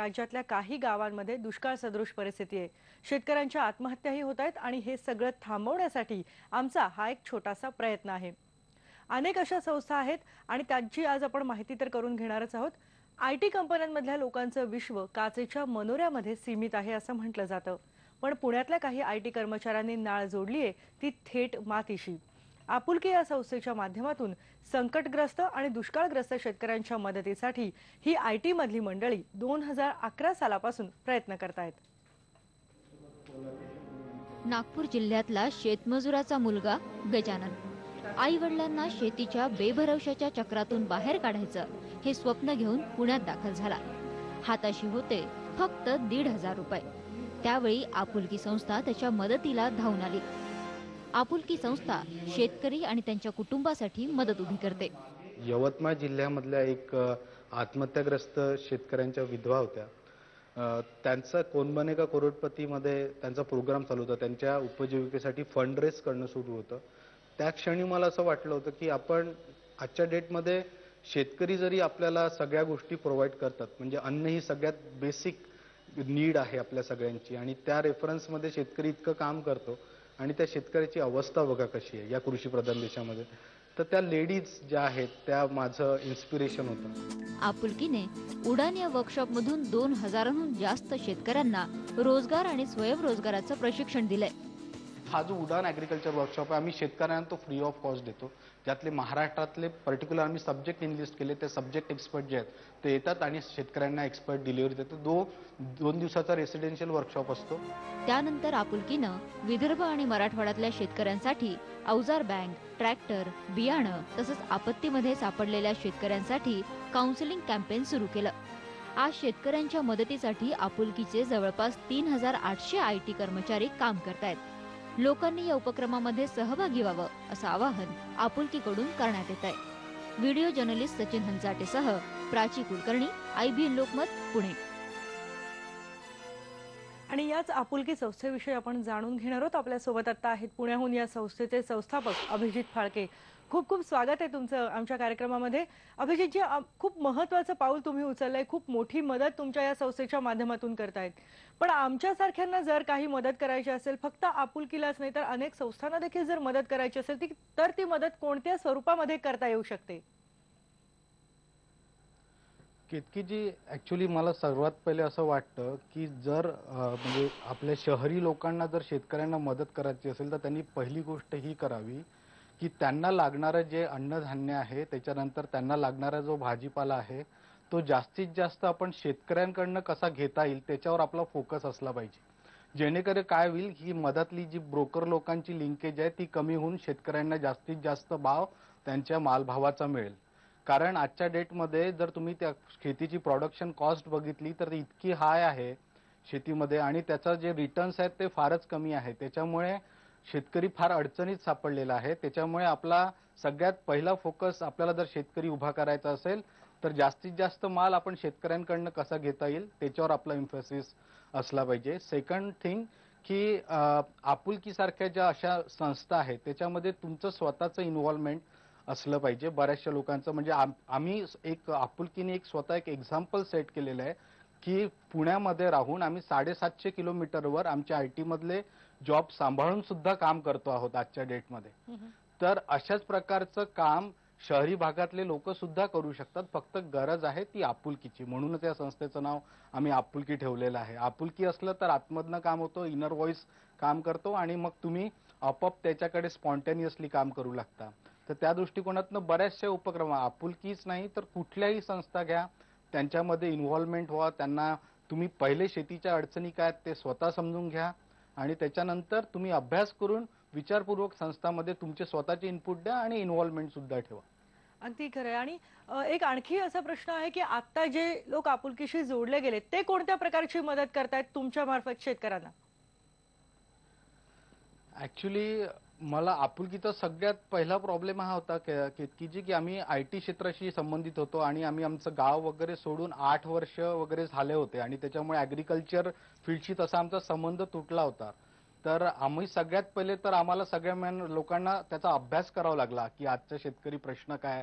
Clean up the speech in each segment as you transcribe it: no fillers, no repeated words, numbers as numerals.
राज्यातल्या काही गावांमध्ये दुष्काळ सदृश परिस्थिती आहे। शेतकऱ्यांच्या आत्महत्याही होत आहेत आणि हे सगळं थांबवण्यासाठी आमचा हा एक छोटासा प्रयत्न आहे। अनेक अशा संस्था आहेत आणि त्यांची आज आपण माहिती तर करून घेणारच आहोत। आयटी कंपन्यांमधल्या लोकांचं विश्व काचेच्या मनोऱ्यामध्ये सीमित आहे असं म्हटलं जातं, पण पुण्यातल्या काही आयटी कर्मचाऱ्यांनी नाळ जोडली आहे ती थेट मातीशी। आपुलकी या संस्थेच्या माध्यमातून संकटग्रस्त आणि दुष्काळग्रस्त शेतकऱ्यांच्या मदतीसाठी ही आयटी मधली मंडळी 2011 सालापासून प्रयत्न करतायत। नागपूर जिल्ह्यातला शेतमजुराचा मुलगा गजानन आई वडिलांना शेतीच्या बेभरवशाच्या चक्रातून बाहेर काढायचं हे स्वप्न घेऊन पुण्यात दाखल झाला। हाताशी होते फक्त 1,500 रुपये। त्यावेळी आपुलकी संस्था त्याच्या मदतीला धावून आली। आपुलकी संस्था शेतकरी आणि त्यांच्या कुटुंबासाठी मदत उभी करते। यवतमाळ जिल्ह्यामधल्या एक आत्महत्याग्रस्त शेतकऱ्यांच्या विधवा होत्या। त्यांचा कोण बनेगा करोडपती मध्ये त्यांचा प्रोग्राम चालू होता। त्यांच्या उपजीविकेसाठी फंड रेज करणं सुरू होतं। त्या क्षणी मला असं वाटलं होतं की आपण आजच्या डेटमध्ये शेतकरी जरी आपल्याला सगळ्या गोष्टी प्रोव्हाइड करतात, म्हणजे अन्न ही सगळ्यात बेसिक नीड आहे आपल्या सगळ्यांची, आणि त्या रेफरन्समध्ये शेतकरी इतकं काम करतो आणि त्या शेतकऱ्याची अवस्था बघा कशी आहे या कृषी प्रधान देशामध्ये। तर त्या लेडीज ज्या आहेत त्या माझं इन्स्पिरेशन होतं। आपुलकीने उडान या वर्कशॉप मधून 2,000हून जास्त शेतकऱ्यांना रोजगार आणि स्वयंरोजगाराचं प्रशिक्षण दिलंय। हा जो उडान ॲग्रिकल्चर वर्कशॉप आहे, आम्ही शेतकऱ्यांना तो फ्री ऑफ कॉस्ट देतो। त्यातले महाराष्ट्रातले पर्टिक्युलर आम्ही सब्जेक्ट इनलिस्ट केले। ते सब्जेक्ट एक्सपर्ट जे आहेत ते येतात आणि शेतकऱ्यांना एक्सपर्ट डिलिव्हरी देतो। 2 दिवसाचा रेसिडेन्शियल वर्कशॉप असतो। त्यानंतर आपुलकीनं विदर्भ आणि मराठवाड्यातल्या शेतकऱ्यांसाठी अवजार बँक, ट्रॅक्टर, बियाणं तसंच आपत्तीमध्ये सापडलेल्या शेतकऱ्यांसाठी काउन्सिलिंग कॅम्पेन सुरू केलं। आज शेतकऱ्यांच्या मदतीसाठी आपुलकीचे जवळपास 3,800 आयटी कर्मचारी काम करतायत। लोकांनी या उपक्रमामध्ये सहभागी व्हावं असं आवाहन आपुलकीकडून करण्यात येत आहे। व्हिडिओ जर्नलिस्ट सचिन हंचाटेसह प्राची कुलकर्णी, IBN लोकमत, पुणे। आणि याच आपुलकी संस्थेविषयी आपण जाणून घेणार आहोत। आपल्या सोबत आता आहेत पुण्याहून या संस्थेचे संस्थापक अभिजित फाळके। खूप खूप स्वागत आहे तुमचं आमच्या कार्यक्रमामध्ये। अभिजित जी, खूप महत्त्वाचं पाऊल तुम्ही उचललंय, खूप मोठी मदत तुमच्या या संस्थेच्या माध्यमातून करतायत। पण आमच्यासारख्यांना जर काही मदत करायची असेल, फक्त आपुलकीलाच नाही तर अनेक संस्थांना देखील जर मदत करायची असेल तर ती मदत कोणत्या स्वरूपामध्ये करता येऊ शकते? केतकी जी, ॲक्च्युली मला सर्वात पहिले असं वाटतं की जर म्हणजे आपल्या शहरी लोकांना जर शेतकऱ्यांना मदत करायची असेल तर त्यांनी पहिली गोष्ट ही करावी की त्यांना लागणारं जे अन्नधान्य आहे, त्याच्यानंतर त्यांना लागणारा जो भाजीपाला आहे तो जास्तीत जास्त आपण शेतकऱ्यांकडनं कसा घेता येईल त्याच्यावर आपला फोकस असला पाहिजे। जेणेकरून काय होईल ही मधातली जी ब्रोकर लोकांची लिंकेज आहे ती कमी होऊन शेतकऱ्यांना जास्तीत जास्त भाव त्यांच्या मालभावाचा मिळेल। कारण आजच्या डेटमध्ये जर तुम्ही त्या शेतीची प्रोडक्शन कॉस्ट बघितली तर ती इतकी हाय आहे शेतीमध्ये आणि त्याचा जे रिटर्न्स आहेत ते फारच कमी आहे। त्याच्यामुळे शेतकरी फार अडचणीत सापडलेला आहे। त्याच्यामुळे आपला सगळ्यात पहिला फोकस आपल्याला जर शेतकरी उभा करायचा असेल तर जास्तीत जास्त माल आपण शेतकऱ्यांकडनं कसा घेता येईल त्याच्यावर आपला एम्फॅसिस असला पाहिजे। सेकंड थिंग की आपुलकी सारख्या ज्या अशा संस्था आहेत त्याच्यामध्ये तुमचं स्वतःचं इन्व्हॉल्वमेंट असलं पाहिजे। बऱ्याचशा लोकांचं म्हणजे आम्ही एक आपुलकीने एक स्वतः एक एक्झाम्पल सेट केलेलं आहे की पुण्यामध्ये राहून आम्ही 750 किलोमीटरवर आमच्या आयटी मधले जॉब सांभाळून सुद्धा काम करतो आहोत आजच्या डेटमध्ये। तर अशाच प्रकारचं काम शहरी भागातले लोक सुद्धा करू शकतात, फक्त गरज आहे ती आपुलकीची। म्हणूनच या संस्थेचं नाव आम्ही आपुलकी ठेवलेलं आहे। आपुलकी असलं तर आतमधनं काम होतं, इनर व्हॉइस काम करतो आणि मग तुम्ही आपोआप त्याच्याकडे स्पॉन्टेनियसली काम करू लागता। तर त्या दृष्टिकोनातनं बऱ्याचशा उपक्रम, आपुलकीच नाही तर कुठल्याही संस्था घ्या, त्यांच्यामध्ये इन्व्हॉल्वमेंट व्हा। त्यांना तुम्ही पहिले शेतीच्या अडचणी काय ते स्वतः समजून घ्या आणि त्याच्यानंतर तुम्ही अभ्यास करून विचारपूर्वक संस्थांमध्ये तुमचे स्वतःचे इनपुट द्या आणि इन्व्हॉल्वमेंट सुद्धा ठेवा। अगदी खरं आहे। आणि एक आणखी असा प्रश्न आहे की आता जे लोक आपुलकीशी जोडले गेले ते कोणत्या प्रकारची मदत करतायत तुमच्या मार्फत शेतकऱ्यांना? ॲक्च्युली मला आपुलकीचा सगळ्यात पहिला प्रॉब्लेम हा होता की आम्ही आयटी क्षेत्राशी संबंधित होतो आणि आम्ही आमचं गाव वगैरे सोडून 8 वर्ष वगैरे झाले होते आणि त्याच्यामुळे ॲग्रिकल्चर फील्डशी तसा आमचा संबंध तुटला होता। तर आम्ही सगळ्यात पहिले तर आम्हाला सगळ्या लोकांना त्याचा अभ्यास करावा लागला की आजचा शेतकरी प्रश्न काय,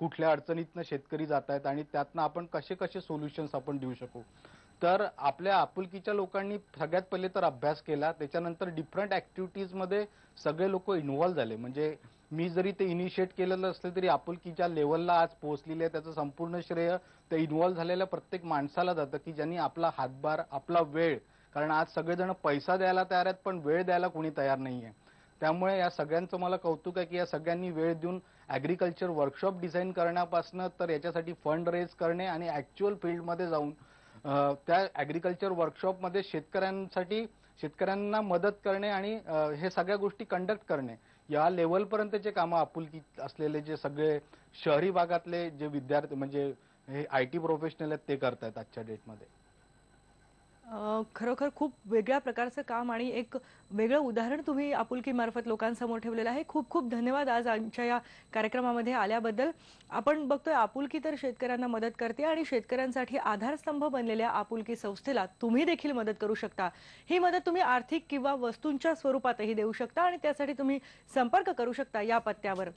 कुठल्या अडचणीतनं शेतकरी जात आहेत आणि त्यातनं आपण कसे कसे सोल्युशन्स आपण देऊ शकू। तर आपल्या आपुलकीच्या लोकांनी सगळ्यात पहिले तर अभ्यास केला, त्याच्यानंतर डिफरंट ऍक्टिव्हिटीज मध्ये सगळे लोक इन्व्हॉल्व्ह झाले. म्हणजे मी जरी ते इनिशिएट केलेलं असलं तरी आपुलकीच्या लेवलला आज पोहोचलेले आहे, त्याचं संपूर्ण श्रेय ते इन्व्हॉल्व्ह झालेल्या प्रत्येक माणसाला जातं की ज्यांनी आपला हातभार, आपला वेळ, कारण आज सगळेजण पैसा द्यायला तयार आहेत पण वेळ द्यायला कोणी तयार नाहीये. त्यामुळे या सगळ्यांचं मला कौतुक आहे की या सगळ्यांनी वेळ देऊन ऍग्रिकल्चर वर्कशॉप डिझाईन करण्यापासून तर याच्यासाठी फंड रेज करणे आणि ऍक्च्युअल फील्डमध्ये जाऊन त्या ऍग्रिकल्चर वर्कशॉपमध्ये शेतकऱ्यांना मदत करणे आणि हे सगळ्या गोष्टी कंडक्ट करणे, या लेवलपर्यंतचे कामं आपुलकी असलेले जे सगळे शहरी भागातले जे विद्यार्थी म्हणजे हे IT प्रोफेशनल आहेत ते करतायत आजच्या डेटमध्ये. खरोखर खूप वेगळ्या प्रकारचं काम आणि एक वेगळं उदाहरण तुम्ही आपुलकी मार्फत लोकांसमोर ठेवलेलं आहे. खूप खूप धन्यवाद आज आमच्या या कार्यक्रमामध्ये आल्याबद्दल. आपण बघतोय आपुलकी तर शेतकऱ्यांना मदत करते आणि शेतकऱ्यांसाठी आधारस्तंभ बनलेल्या आपुलकी संस्थेला तुम्ही देखील मदत करू शकता. ही मदत तुम्ही आर्थिक किंवा वस्तूंच्या स्वरूपातही देऊ शकता आणि त्यासाठी तुम्ही संपर्क करू शकता या पत्त्यावर.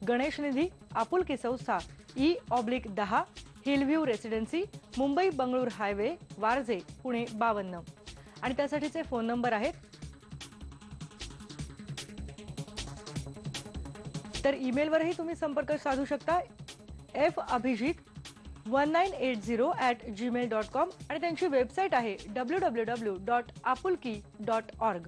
गणेश निधी, आपुलकी संस्था, E/10, Hillview Residency, Mumbai Bangalore highway, Warje, Pune 52. आणि त्यासाठीचे फोन नंबर आहेत. तर ईमेलवरही तुम्ही संपर्क साधू शकता fabhijit1980@gmail.com आणि त्यांची वेबसाईट आहे www.apulki.org.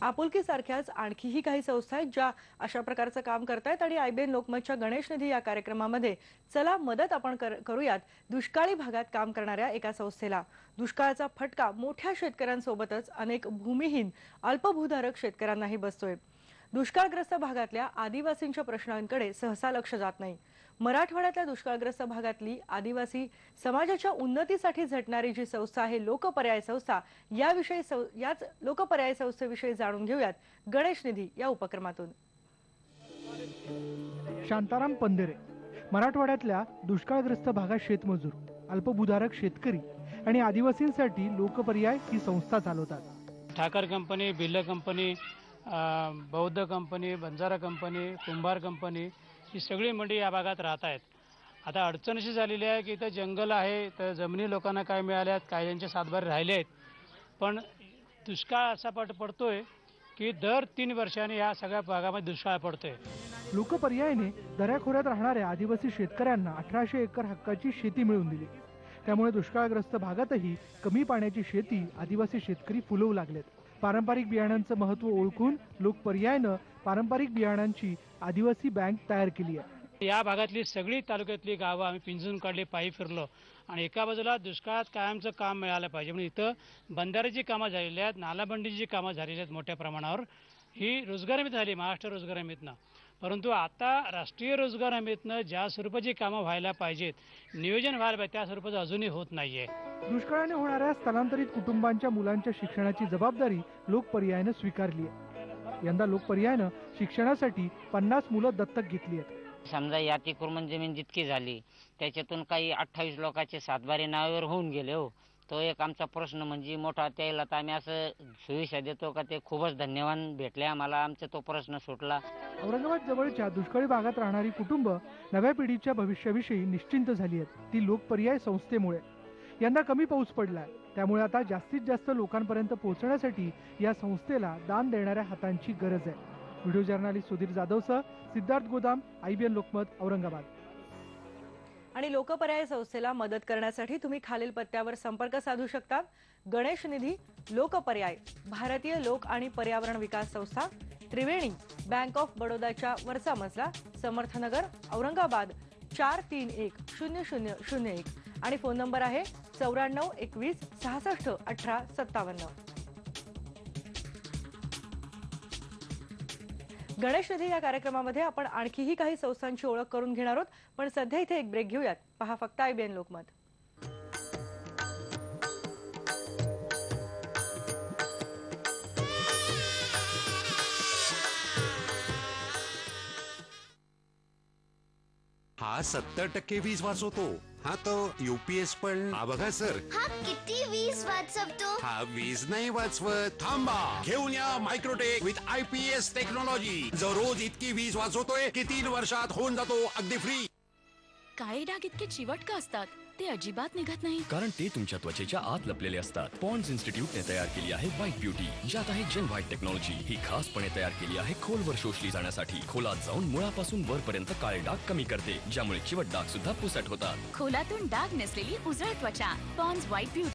आपुलकी सारख्याच आणखीही काही संस्था आहेत ज्या अशा प्रकारचं काम करतायत आणि IBN लोकमतच्या गणेश निधी या कार्यक्रमामध्ये चला मदत आपण करूयात दुष्काळी भागात काम करणाऱ्या एका संस्थेला. दुष्काळाचा फटका मोठ्या शेतकऱ्यांसोबतच अनेक भूमिहीन अल्पभूधारक शेतकऱ्यांनाही बसतोय. दुष्काळग्रस्त भागातल्या आदिवासींच्या प्रश्नांकडे सहसा लक्ष जात नाही. मराठवाड्यातल्या दुष्काळग्रस्त भागातली आदिवासी समाजाच्या उन्नतीसाठी झटणारी जी संस्था आहे लोकपर्याय संस्था, याच लोकपर्याय संस्थेविषयी जाणून घेऊयात गणेश निधी या उपक्रमातून. शांताराम पंधेरे मराठवाड्यातल्या दुष्काळग्रस्त भागात शेतमजूर, अल्पभूधारक शेतकरी आणि आदिवासींसाठी लोकपर्याय ही संस्था चालवतात. ठाकर कंपनी, बिर्ला कंपनी, बौद्ध कंपनी, बंजारा कंपनी, कुंभार कंपनी ही सगळी मंडळी या भागात राहत आहेत. आता अडचण अशी झालेली आहे की इथं जंगल आहे, तर जमिनी लोकांना काय मिळाल्यात, काय त्यांचे सातबारे राहिले आहेत. पण दुष्काळ असा पडतोय की दर 3 वर्षांनी या सगळ्या भागामध्ये दुष्काळ पडतोय. लोकपर्यायाने दऱ्याखोऱ्यात राहणाऱ्या आदिवासी शेतकऱ्यांना 1800 एकर हक्काची शेती मिळवून दिली. त्यामुळे दुष्काळग्रस्त भागातही कमी पाण्याची शेती आदिवासी शेतकरी फुलवू लागलेत. पारंपरिक बियाणांचं महत्त्व ओळखून लोकपर्यायानं पारंपरिक बियाणांची आदिवासी बँक तयार केली आहे. या भागातली सगळी तालुक्यातली गावं आम्ही पिंजून काढली, पायी फिरलो आणि एका बाजूला दुष्काळात कायमचं काम मिळालं पाहिजे म्हणून इथं बंधाऱ्याची कामं झालेली आहेत, नालाबंदीची कामं झालेली आहेत मोठ्या प्रमाणावर. ही रोजगार हमीत झाली महाराष्ट्र रोजगार हमीतनं. परंतु आता राष्ट्रीय रोजगार हमीतनं ज्या स्वरूपाची कामं व्हायला पाहिजेत, नियोजन व्हायला पाहिजे, त्या स्वरूपाचं अजूनही होत नाहीये. दुष्काळाने होणाऱ्या स्थलांतरित कुटुंबांच्या मुलांच्या शिक्षणाची जबाबदारी लोकपर्यायानं स्वीकारली आहे. यंदा लोकपर्यायानं शिक्षणासाठी 50 मुलं दत्तक घेतली आहेत. समजा या तिकुरमन जमीन जितकी झाली त्याच्यातून काही 28 लोकांचे सातबारे नावावर होऊन गेले. हो, तो एक आमचा प्रश्न म्हणजे मोठा. त्याला तर आम्ही असं सुविधा देतो का ते खूपच धन्यवाद भेटले आम्हाला, आमचा तो प्रश्न सुटला. औरंगाबाद जवळच्या दुष्काळी भागात राहणारी कुटुंब नव्या पिढीच्या भविष्याविषयी निश्चिंत झाली आहेत. ती लोकपर्याय संस्थेमुळे. यंदा कमी पाऊस पडलाय, त्यामुळे आता जास्तीत जास्त लोकांपर्यंत पोहोचण्यासाठी या संस्थेला दान देणाऱ्या हातांची गरज आहे. व्हिडिओ जर्नलिस्ट सुधीर जाधवसह सिद्धार्थ गोदाम, IBN लोकमत, औरंगाबाद. आणि लोकपर्याय संस्थेला मदत करण्यासाठी तुम्ही खालील पत्त्यावर संपर्क साधू शकता. गणेश निधी, लोकपर्याय, भारतीय लोक आणि पर्यावरण विकास संस्था, त्रिवेणी, बँक ऑफ बडोदाच्या वरचा मजला, समर्थनगर, औरंगाबाद 43100001 आणि फोन नंबर आहे 9421661857. गणेश निधी या कार्यक्रमामध्ये आपण आणखीही काही संस्थांची ओळख करून घेणार आहोत, पण सध्या इथे एक ब्रेक घेऊयात. पहा फक्त IBN लोकमत. हा 70% वीज वाचवतो. हा तो UPS पण. हा बघा सर, हा किती वीज वाचवतो. हा वीज नाही वाचवत. थांबा, घेऊन या मायक्रोटेक विथ IPS टेक्नॉलॉजी, जो रोज इतकी वीज वाचवतोय की 3 वर्षात होऊन जातो अगदी फ्री. काळे डाग इतके चिवट का असतात ते अजिबात निघत नाही? कारण ते तुमच्या त्वचेच्या आत लपलेले असतात. पॉन्ड्स इन्स्टिट्यूटने तयार केली आहे व्हाईट ब्युटी, ज्यात आहे जेन व्हाईट टेक्नॉलॉजी. ही खासपणे तयार केली आहे खोलवर शोषली जाण्यासाठी. खोलात जाऊन मुळापासून वरपर्यंत काळे डाग कमी करते, ज्यामुळे चिवट डाग सुद्धा पुसट होतात. खोलातून डाग नसलेली उजळ त्वचा. Pond's white beauty.